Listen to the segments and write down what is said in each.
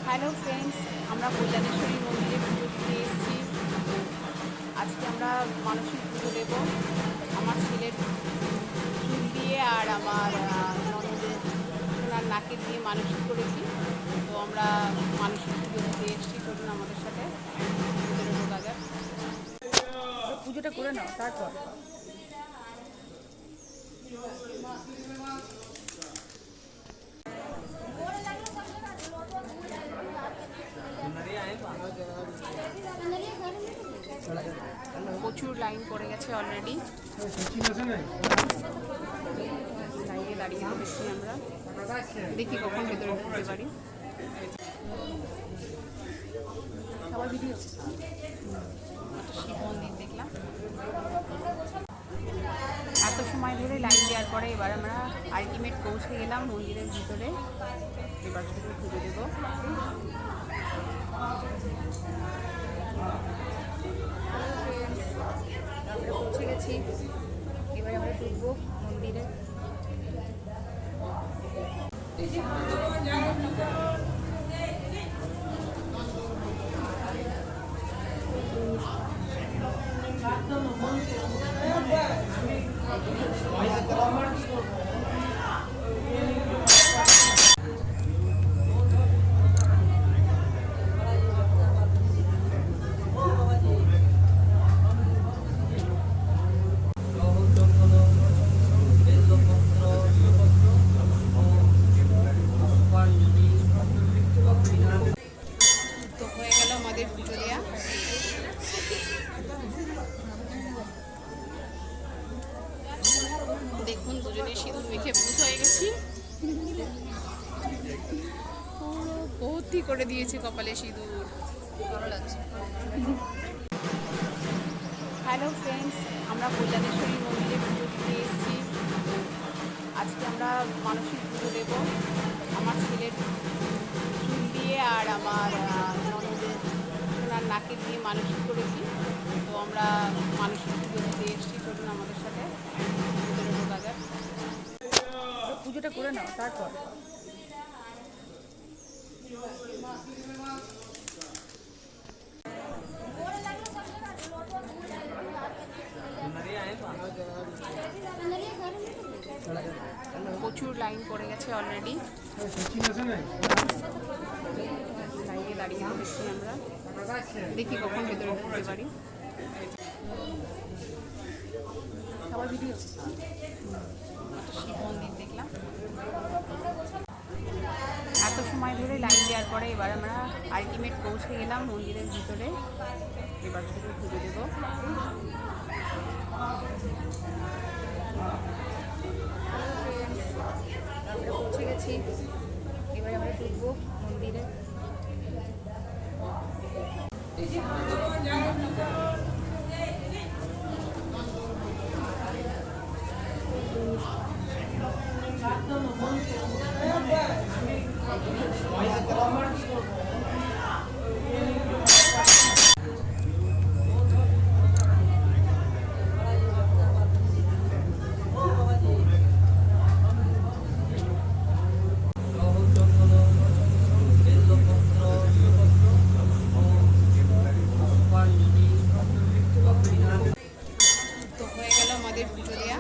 Hello friends, আমরা কল্যাণেশ্বরী মন্দিরে পুজো দিতে এসেছি। আজকে আমরা মানসিক পুজো দেব। আমার ছেলের চুল দিয়ে আর আমার ননদের ওনার নাকের দিয়ে মানসিক করেছি। তো আমরা মানসিক পুজো দিতে এসেছি। চলুন আমাদের সাথে ভিতরে ঢোকা যাক। পুজোটা করে নাও তারপর। প্রচুর লাইন পড়ে গেছে অলরেডি। লাইনে দাঁড়িয়ে রয়েছি আমরা। দেখি কখন ভেতরে ঢুকতে পারি। সবাই ভিডিও শিব মন্দির দেখলাম। এত সময় ধরে লাইন দেওয়ার পরে এবার আমরা আলটিমেট পৌঁছে গেলাম মন্দিরের ভিতরে। এবার শুধু পুজো দেবো। আমরা পৌঁছে গেছি। এবার আমরা ঢুকবো মন্দিরে। তো হয়ে গেল আমাদের পুজো দেওয়া। দেখুন দুজনে সিঁদুর মেখে ভূত হয়ে গেছি। ভর্তি করে দিয়েছে কপালে সিঁদুর। ভালো লাগছে। হ্যালো ফ্রেন্ডস, আমরা কল্যাণেশ্বরী মন্দিরে পুজো দিতে এসেছি। আজকে আমরা মানসিক পুজো দেব। আমার ছেলের চুল দিয়ে আর আমার ননদের ওনার নাকের দিয়ে মানসিক করেছি। তো আমরা মানসিক পুজো দিতে এসেছি। চলুন আমাদের সাথে ভিতরে ঢোকা যাক। পুজোটা করে নাও তারপর। প্রচুর লাইন পড়ে গেছে অলরেডি। লাইনে দাঁড়িয়ে রয়েছি আমরা। দেখি কখন ভেতরে ঢুকতে পারি। সবাই ভিডিও শিব মন্দির দেখলাম। এত সময় ধরে লাইন দেওয়ার পরে এবার আমরা আলটিমেট পৌঁছে গেলাম মন্দিরের ভিতরে। এবার শুধু পুজো দেবো। আমরা পৌঁছে গেছি। এবার আমরা ঢুকবো মন্দিরে। তো হয়ে গেল আমাদের পুজো দেওয়া।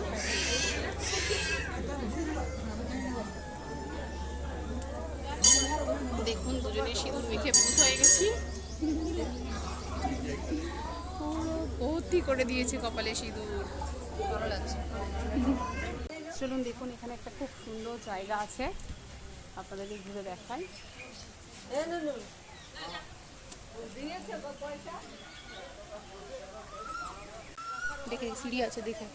দেখুন দুজনে সিঁদুর মেখে ভূত হয়ে গেছি। ভর্তি করে দিয়েছে কপালে সিঁদুর। ভালো লাগছে। চলুন দেখুন, এখানে একটা খুব সুন্দর জায়গা আছে, আপনাদেরকে ঘুরে দেখাই। দেখে সিঁড়ি আছে, দেখে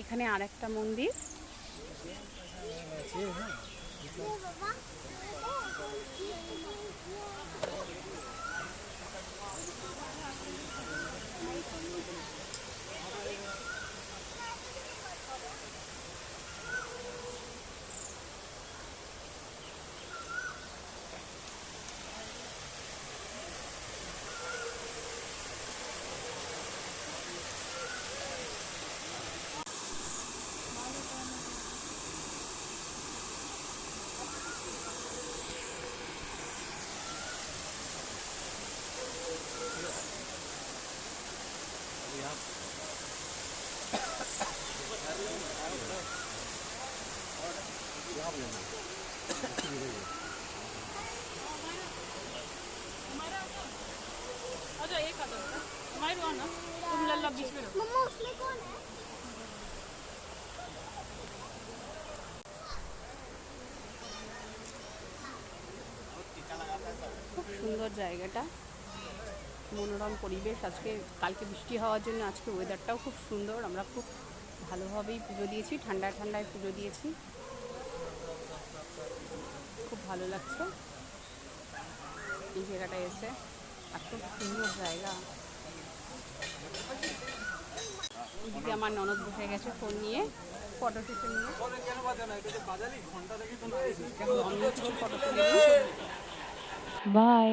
এখানে আর একটা মন্দির। अच्छा एक आता है हमारे वहाँ ना तुम लल्ला बीच में रहो मम्मा उसमें कौन है? খুব সুন্দর জায়গাটা, মনোরম পরিবেশ। আজকে কালকে বৃষ্টি হওয়ার জন্য আজকে ওয়েদারটাও খুব সুন্দর। আমরা খুব ভালোভাবেই পুজো দিয়েছি, ঠান্ডায় ঠান্ডায় পুজো দিয়েছি, খুব ভালো লাগছে এই জায়গাটায় এসে। এত সুন্দর জায়গা। এদিকে আমার ননদ বসে গেছে ফোন নিয়ে, ফটো সেশন নিয়ে। আমি কিছু ফটো তুলে নিই। বাই।